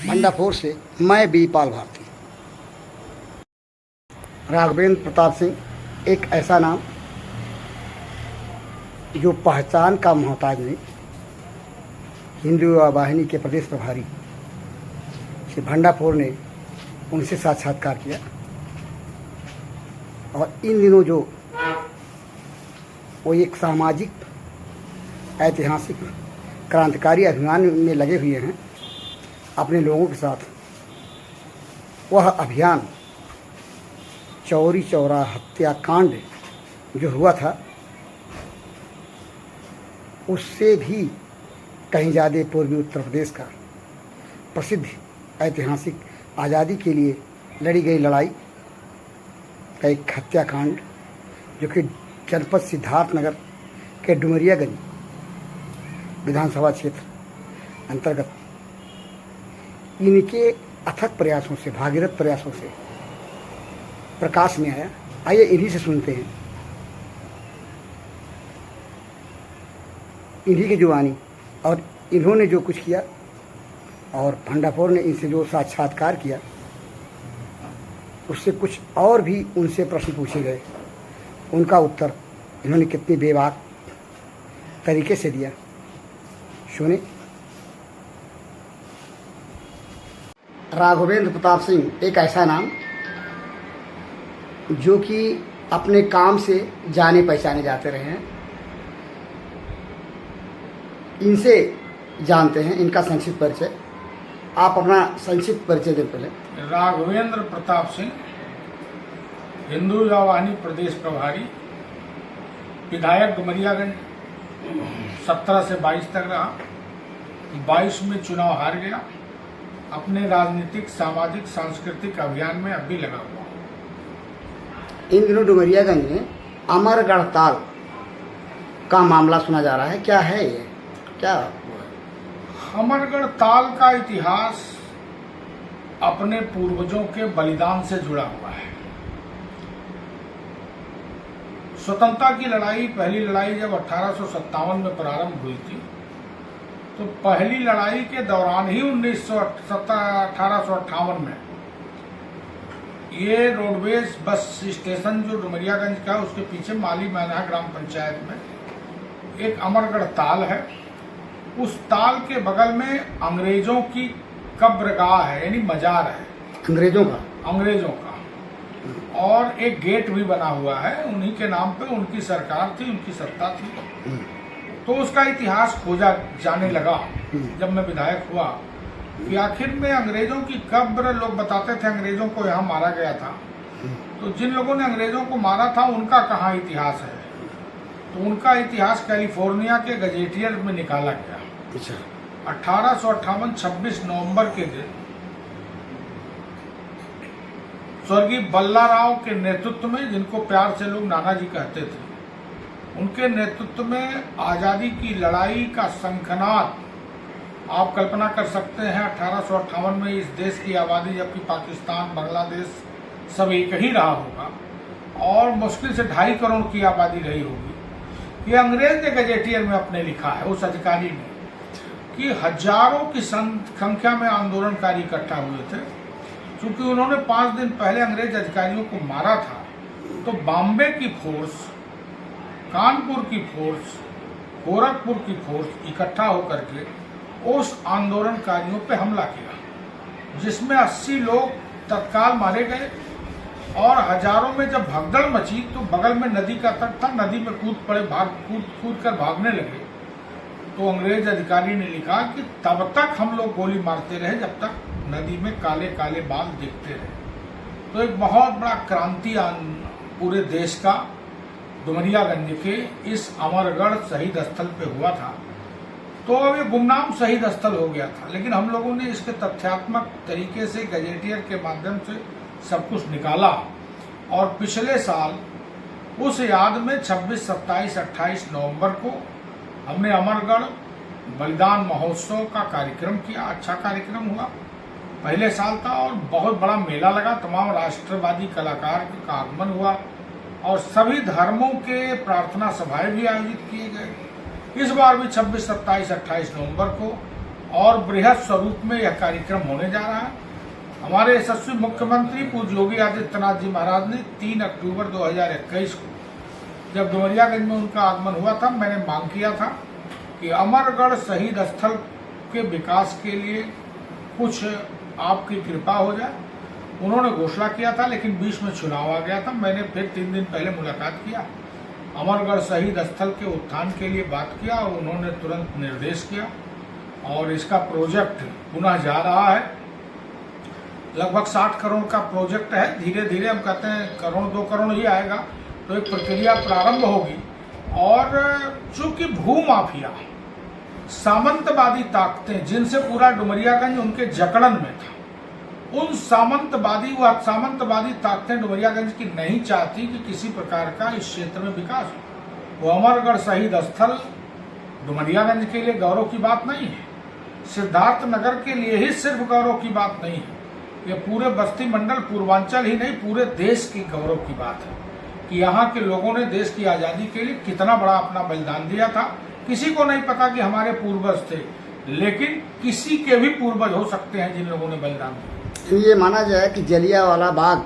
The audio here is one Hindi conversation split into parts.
भंडापुर से मैं बी पाल भारती। राघवेंद्र प्रताप सिंह एक ऐसा नाम जो पहचान का मोहताज नहीं। हिंदू युवा वाहिनी के प्रदेश प्रभारी श्री भंडापुर ने उनसे साक्षात्कार किया और इन दिनों जो वो एक सामाजिक ऐतिहासिक क्रांतिकारी अभियान में लगे हुए हैं अपने लोगों के साथ। वह अभियान चौरी चौरा हत्याकांड जो हुआ था उससे भी कहीं ज़्यादा पूर्वी उत्तर प्रदेश का प्रसिद्ध ऐतिहासिक आज़ादी के लिए लड़ी गई लड़ाई का एक हत्याकांड जो कि जनपद सिद्धार्थनगर के डुमरियागंज विधानसभा क्षेत्र अंतर्गत इनके अथक प्रयासों से भागीरथ प्रयासों से प्रकाश में आया। आइए इन्हीं से सुनते हैं इन्हीं की जुबानी और इन्होंने जो कुछ किया और भंडापुर ने इनसे जो साक्षात्कार किया उससे कुछ और भी उनसे प्रश्न पूछे गए। उनका उत्तर इन्होंने कितनी बेबाक तरीके से दिया, सुने। राघवेंद्र प्रताप सिंह एक ऐसा नाम जो कि अपने काम से जाने पहचाने जाते रहे हैं। इनसे जानते हैं इनका संक्षिप्त परिचय। आप अपना संक्षिप्त परिचय दें पहले। राघवेंद्र प्रताप सिंह, हिंदू युवा वाहिनी प्रदेश प्रभारी, विधायक डुमरियागंज 17 से 22 तक रहा। 22 में चुनाव हार गया। अपने राजनीतिक सामाजिक सांस्कृतिक अभियान में अब भी लगा हुआ। इन दिनों डुमरियागंज में अमरगढ़ ताल का मामला सुना जा रहा है। क्या है ये, क्या? अमरगढ़ ताल का इतिहास अपने पूर्वजों के बलिदान से जुड़ा हुआ है। स्वतंत्रता की लड़ाई, पहली लड़ाई जब 1857 में प्रारंभ हुई थी तो पहली लड़ाई के दौरान ही 1858 में ये रोडवेज बस स्टेशन जो डुमरियागंज का उसके पीछे माली मैना ग्राम पंचायत में एक अमरगढ़ ताल है। उस ताल के बगल में अंग्रेजों की कब्रगाह है, यानी मजार है अंग्रेजों का, और एक गेट भी बना हुआ है। उन्हीं के नाम पे उनकी सरकार थी, उनकी सत्ता थी। तो उसका इतिहास खोजा जाने लगा जब मैं विधायक हुआ कि आखिर में अंग्रेजों की कब्र, लोग बताते थे अंग्रेजों को यहाँ मारा गया था, तो जिन लोगों ने अंग्रेजों को मारा था उनका कहाँ इतिहास है। तो उनका इतिहास कैलिफोर्निया के गजेटियर में निकाला गया। 1858 26 नवंबर के दिन स्वर्गीय बल्ला राव के नेतृत्व में, जिनको प्यार से लोग नाना जी कहते थे, उनके नेतृत्व में आज़ादी की लड़ाई का शंखनाद आप कल्पना कर सकते हैं। 1858 में इस देश की आबादी, जबकि पाकिस्तान बांग्लादेश सब एक ही रहा होगा और मुश्किल से 2.5 करोड़ की आबादी रही होगी। ये अंग्रेज ने गजेटियर में अपने लिखा है, उस अधिकारी ने, कि हजारों की संख्या में आंदोलनकारी इकट्ठा हुए थे। क्योंकि उन्होंने 5 दिन पहले अंग्रेज अधिकारियों को मारा था तो बॉम्बे की फोर्स, कानपुर की फोर्स, गोरखपुर की फोर्स इकट्ठा होकर के उस आंदोलनकारियों पे हमला किया, जिसमें 80 लोग तत्काल मारे गए और हजारों में जब भगदड़ मची तो बगल में नदी का तट था, नदी में कूद कर भागने लगे। तो अंग्रेज अधिकारी ने लिखा कि तब तक हम लोग गोली मारते रहे जब तक नदी में काले काले बाल दिखते रहे। तो एक बहुत बड़ा क्रांति पूरे देश का डुमरियागंज के इस अमरगढ़ शहीद स्थल पे हुआ था। तो अब ये गुमनाम शहीद स्थल हो गया था, लेकिन हम लोगों ने इसके तथ्यात्मक तरीके से गजेटियर के माध्यम से सब कुछ निकाला और पिछले साल उस याद में 26, 27, 28 नवंबर को हमने अमरगढ़ बलिदान महोत्सव का कार्यक्रम किया। अच्छा कार्यक्रम हुआ, पहले साल था और बहुत बड़ा मेला लगा। तमाम राष्ट्रवादी कलाकार का आगमन हुआ और सभी धर्मों के प्रार्थना सभाएं भी आयोजित किए गए। इस बार भी 26, 27, 28 नवंबर को और बृहद स्वरूप में यह कार्यक्रम होने जा रहा है। हमारे यशस्वी मुख्यमंत्री पूज्य योगी आदित्यनाथ जी महाराज ने 3 अक्टूबर 2021 को जब डुमरियागंज में उनका आगमन हुआ था, मैंने मांग किया था कि अमरगढ़ शहीद स्थल के विकास के लिए कुछ आपकी कृपा हो जाए। उन्होंने घोषणा किया था, लेकिन बीच में चुनाव आ गया था। मैंने फिर 3 दिन पहले मुलाकात किया, अमरगढ़ शहीद स्थल के उत्थान के लिए बात किया और उन्होंने तुरंत निर्देश किया और इसका प्रोजेक्ट पुनः जा रहा है। लगभग 60 करोड़ का प्रोजेक्ट है। धीरे धीरे हम कहते हैं करोड़ 2 करोड़ ही आएगा तो एक प्रक्रिया प्रारंभ होगी। और चूंकि भूमाफिया, सामंतवादी ताकतें जिनसे पूरा डुमरियागंज उनके जकड़न में था, उन सामंतवादी ताकतें डुमरियागंज की नहीं चाहती कि किसी प्रकार का इस क्षेत्र में विकास हो। वो अमरगढ़ शहीद स्थल डुमरियागंज के लिए गौरव की बात नहीं है, सिद्धार्थ नगर के लिए ही सिर्फ गौरव की बात नहीं है, ये पूरे बस्ती मंडल, पूर्वांचल ही नहीं पूरे देश की गौरव की बात है कि यहाँ के लोगों ने देश की आज़ादी के लिए कितना बड़ा अपना बलिदान दिया था। किसी को नहीं पता कि हमारे पूर्वज थे, लेकिन किसी के भी पूर्वज हो सकते हैं जिन लोगों ने बलिदान दिया। ये माना जाए कि जलियांवाला बाग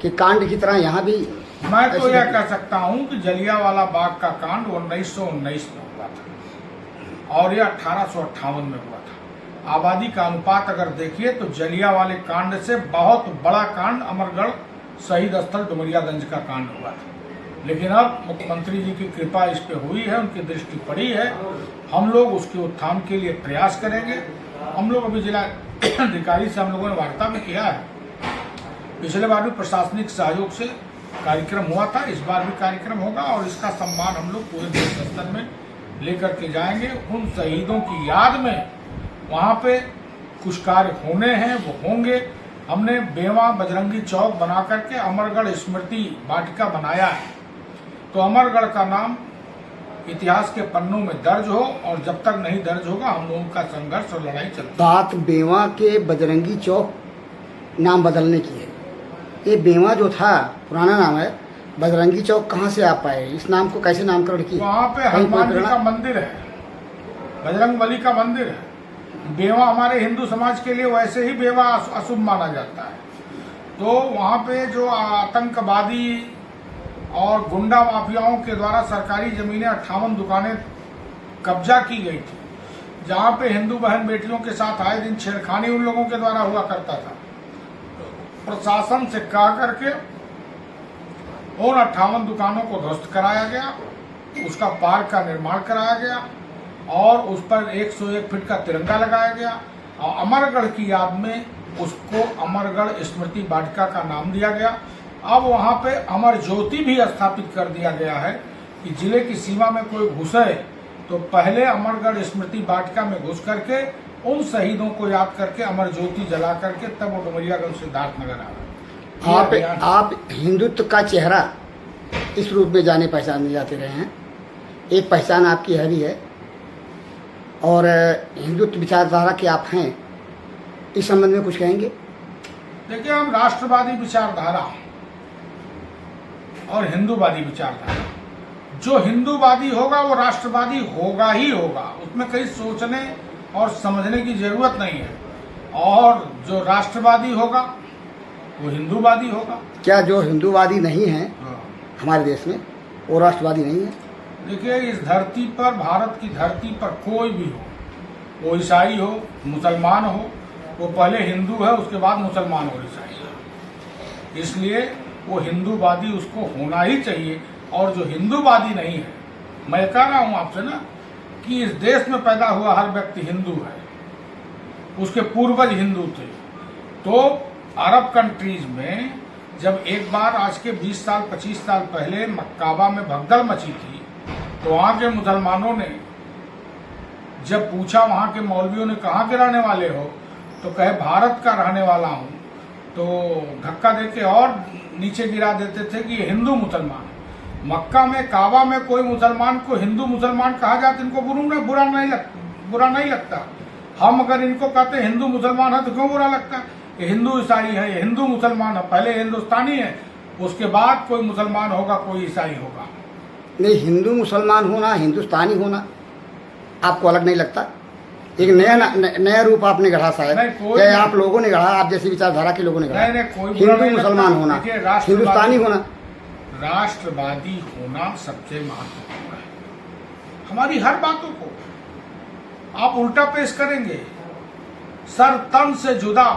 के कांड की तरह यहाँ भी मैं तो यह कह सकता हूँ कि जलियांवाला बाग का कांड 1919 में हुआ था और यह 1858 में हुआ था। आबादी का अनुपात अगर देखिए तो जलियांवाले कांड से बहुत बड़ा कांड अमरगढ़ शहीद स्थल डुमरियागंज का कांड हुआ था। लेकिन अब मुख्यमंत्री जी की कृपा इस पे हुई है, उनकी दृष्टि पड़ी है। हम लोग उसके उत्थान के लिए प्रयास करेंगे। हम लोग अभी जिला अधिकारी से हम लोगों ने वार्ता में किया है। पिछले बार भी प्रशासनिक सहयोग से कार्यक्रम हुआ था, इस बार भी कार्यक्रम होगा और इसका सम्मान हम लोग पूरे देश स्तर में लेकर के जाएंगे। उन शहीदों की याद में वहाँ पे कुछ कार्य होने हैं, वो होंगे। हमने बेवा बजरंगी चौक बना करके अमरगढ़ स्मृति वाटिका बनाया है, तो अमरगढ़ का नाम इतिहास के पन्नों में दर्ज हो और जब तक नहीं दर्ज होगा हम लोगों का संघर्ष और लड़ाई चलती। बात बेवा के बजरंगी चौक नाम बदलने की है। ये बेवा जो था पुराना नाम है, बजरंगी चौक कहाँ से आ पाए? इस नाम को कैसे नामकरण किया? वहाँ पे हनुमान जी का मंदिर है, बजरंग बली का मंदिर है। बेवा हमारे हिंदू समाज के लिए वैसे ही बेवा अशुभ माना जाता है, तो वहाँ पे जो आतंकवादी और गुंडा माफियाओं के द्वारा सरकारी जमीनें 58 दुकानें कब्जा की गई थी, जहाँ पे हिंदू बहन बेटियों के साथ आए दिन छेड़खानी उन लोगों के द्वारा हुआ करता था। प्रशासन से कह करके उन 58 दुकानों को ध्वस्त कराया गया, उसका पार्क का निर्माण कराया गया और उस पर 101 फीट का तिरंगा लगाया गया और अमरगढ़ की याद में उसको अमरगढ़ स्मृति वाटिका का नाम दिया गया। अब वहाँ पे अमर ज्योति भी स्थापित कर दिया गया है कि जिले की सीमा में कोई घुसे तो पहले अमरगढ़ स्मृति वाटिका में घुस करके उन शहीदों को याद करके अमर ज्योति जला करके तब वो डुमरियागंज सिद्धार्थ नगर आ रहा। आप हिंदुत्व का चेहरा इस रूप में जाने पहचाने जाते रहे हैं, एक पहचान आपकी है भी है और हिंदुत्व विचारधारा के आप हैं, इस संबंध में कुछ कहेंगे? देखिए, हम राष्ट्रवादी विचारधारा और हिंदूवादी विचारधारा, जो हिंदूवादी होगा वो राष्ट्रवादी होगा ही होगा, उसमें कहीं सोचने और समझने की जरूरत नहीं है। और जो राष्ट्रवादी होगा वो हिंदूवादी होगा। क्या जो हिंदूवादी नहीं है हमारे देश में वो राष्ट्रवादी नहीं है? देखिए, इस धरती पर, भारत की धरती पर कोई भी हो, वो ईसाई हो, मुसलमान हो, वो पहले हिंदू है उसके बाद मुसलमान और ईसाई है, इसलिए वो हिंदूवादी उसको होना ही चाहिए। और जो हिंदूवादी नहीं है, मैं कह रहा हूँ आपसे ना कि इस देश में पैदा हुआ हर व्यक्ति हिंदू है, उसके पूर्वज हिंदू थे। तो अरब कंट्रीज में जब एक बार आज के 20 साल 25 साल पहले मक्काबा में भगदड़ मची थी, तो वहाँ के मुसलमानों ने जब पूछा, वहाँ के मौलवियों ने कहाँ के रहने वाले हो, तो कहे भारत का रहने वाला हूँ, तो धक्का देके और नीचे गिरा देते थे कि ये हिंदू मुसलमान। मक्का में, काबा में कोई मुसलमान को हिंदू मुसलमान कहा जाए तो इनको बुरा नहीं लगता। हम अगर इनको कहते हिंदू मुसलमान है तो क्यों बुरा लगता? ये हिंदू ईसाई है, ये हिंदू मुसलमान है, पहले हिंदुस्तानी है, उसके बाद कोई मुसलमान होगा, कोई ईसाई होगा। नहीं, हिंदू मुसलमान होना, हिंदुस्तानी होना आपको अलग नहीं लगता? एक नया रूप आपने गढ़ा शायद, नहीं, कोई या नहीं। आप लोगों ने गढ़ा, आप जैसी विचारधारा के लोगों ने गढ़ा। नहीं, कोई बुरा हिंदू नहीं मुसलमान लगता। होना, देखिए, राष्ट्रवादी- हिंदुस्तानी होना, राष्ट्रवादी होना सबसे महत्वपूर्ण है। हमारी हर बातों को आप उल्टा पेश करेंगे। सर तन से जुदा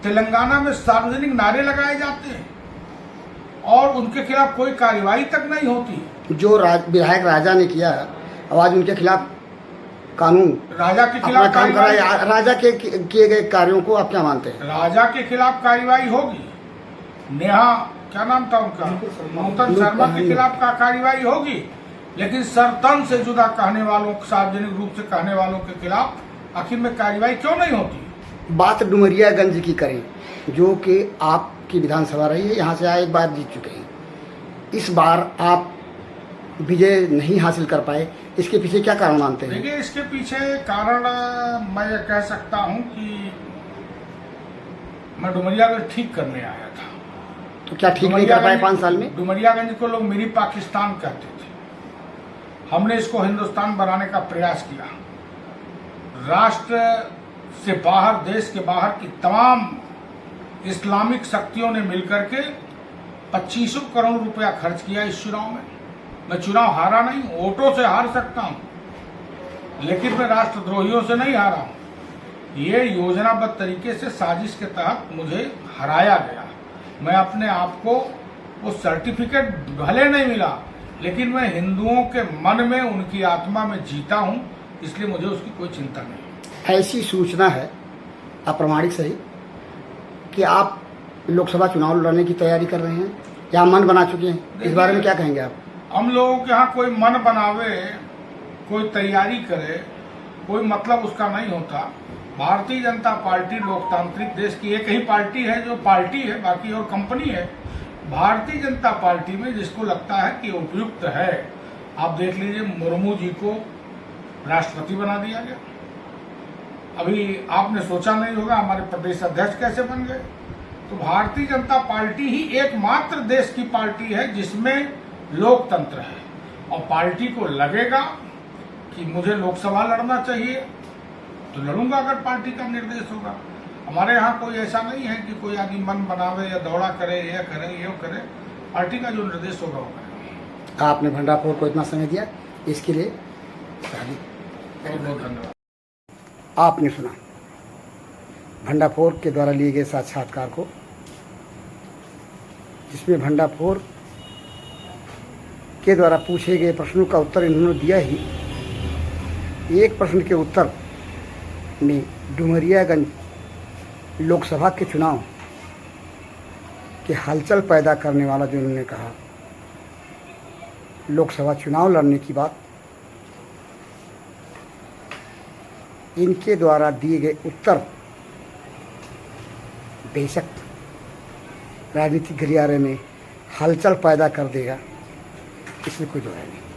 तेलंगाना में सार्वजनिक नारे लगाए जाते हैं और उनके खिलाफ कोई कार्रवाई तक नहीं होती। जो विधायक राजा ने किया, अब आज उनके खिलाफ कानून राजा के अपना खिलाफ काम कर रहा कार्रवाई, है। राजा के किए गए कार्यों को आप क्या मानते हैं? राजा के खिलाफ कार्रवाई होगी। नेहा, क्या नाम था उनका, नूतन शर्मा के खिलाफ का कार्रवाई होगी, लेकिन सरतन से जुदा कहने वालों, सार्वजनिक रूप से कहने वालों के खिलाफ आखिर में कार्रवाई क्यों नहीं होती? बात डुमरियागंज की करें, जो कि आपकी विधानसभा रही है, यहाँ से आप एक बार जीत चुके हैं। इस बार आप विजय नहीं हासिल कर पाए, इसके पीछे क्या कारण मानते हैं? देखिए, इसके पीछे कारण मैं ये कह सकता हूं कि मैं डुमरियागंज ठीक करने आया था। तो क्या ठीक नहीं कर पाए 5 साल में? डुमरियागंज को लोग मिनी पाकिस्तान कहते थे। हमने इसको हिंदुस्तान बनाने का प्रयास किया। राष्ट्र से बाहर, देश के बाहर की तमाम इस्लामिक शक्तियों ने मिलकर के 2500 करोड़ रुपया खर्च किया इस चुनाव में। मैं चुनाव हारा नहीं, वोटों से हार सकता हूं, लेकिन मैं राष्ट्रद्रोहियों से नहीं हारा हूं। ये योजनाबद्ध तरीके से साजिश के तहत मुझे हराया गया। मैं अपने आप को, वो सर्टिफिकेट भले नहीं मिला, लेकिन मैं हिंदुओं के मन में, उनकी आत्मा में जीता हूं, इसलिए मुझे उसकी कोई चिंता नहीं। ऐसी सूचना है, अप्रमाणिक सही, कि आप लोकसभा चुनाव लड़ने की तैयारी कर रहे हैं या मन बना चुके हैं। इस बारे में क्या कहेंगे आप? हम लोगों के यहाँ कोई मन बनावे, कोई तैयारी करे, कोई मतलब उसका नहीं होता। भारतीय जनता पार्टी लोकतांत्रिक देश की एक ही पार्टी है जो पार्टी है, बाकी और कंपनी है। भारतीय जनता पार्टी में जिसको लगता है कि उपयुक्त है, आप देख लीजिए, मुर्मू जी को राष्ट्रपति बना दिया गया। अभी आपने सोचा नहीं होगा हमारे प्रदेश अध्यक्ष कैसे बन गए। तो भारतीय जनता पार्टी ही एकमात्र देश की पार्टी है जिसमें लोकतंत्र है, और पार्टी को लगेगा कि मुझे लोकसभा लड़ना चाहिए तो लड़ूंगा अगर पार्टी का निर्देश होगा। हमारे यहाँ कोई ऐसा नहीं है कि कोई आदमी मन बनावे या दौड़ा करे, ये करे, ये करे। पार्टी का जो निर्देश होगा वो करेगा। आपने भंडारपुर को इतना समय दिया, इसके लिए बहुत बहुत धन्यवाद। आपने सुना भंडारपुर के द्वारा लिए गए साक्षात्कार को, जिसमें भंडारपुर के द्वारा पूछे गए प्रश्नों का उत्तर इन्होंने दिया ही। एक प्रश्न के उत्तर में डुमरियागंज लोकसभा के चुनाव के हलचल पैदा करने वाला जो उन्होंने कहा, लोकसभा चुनाव लड़ने की बात, इनके द्वारा दिए गए उत्तर बेशक राजनीतिक गलियारे में हलचल पैदा कर देगा, इसमें कोई दो राय नहीं।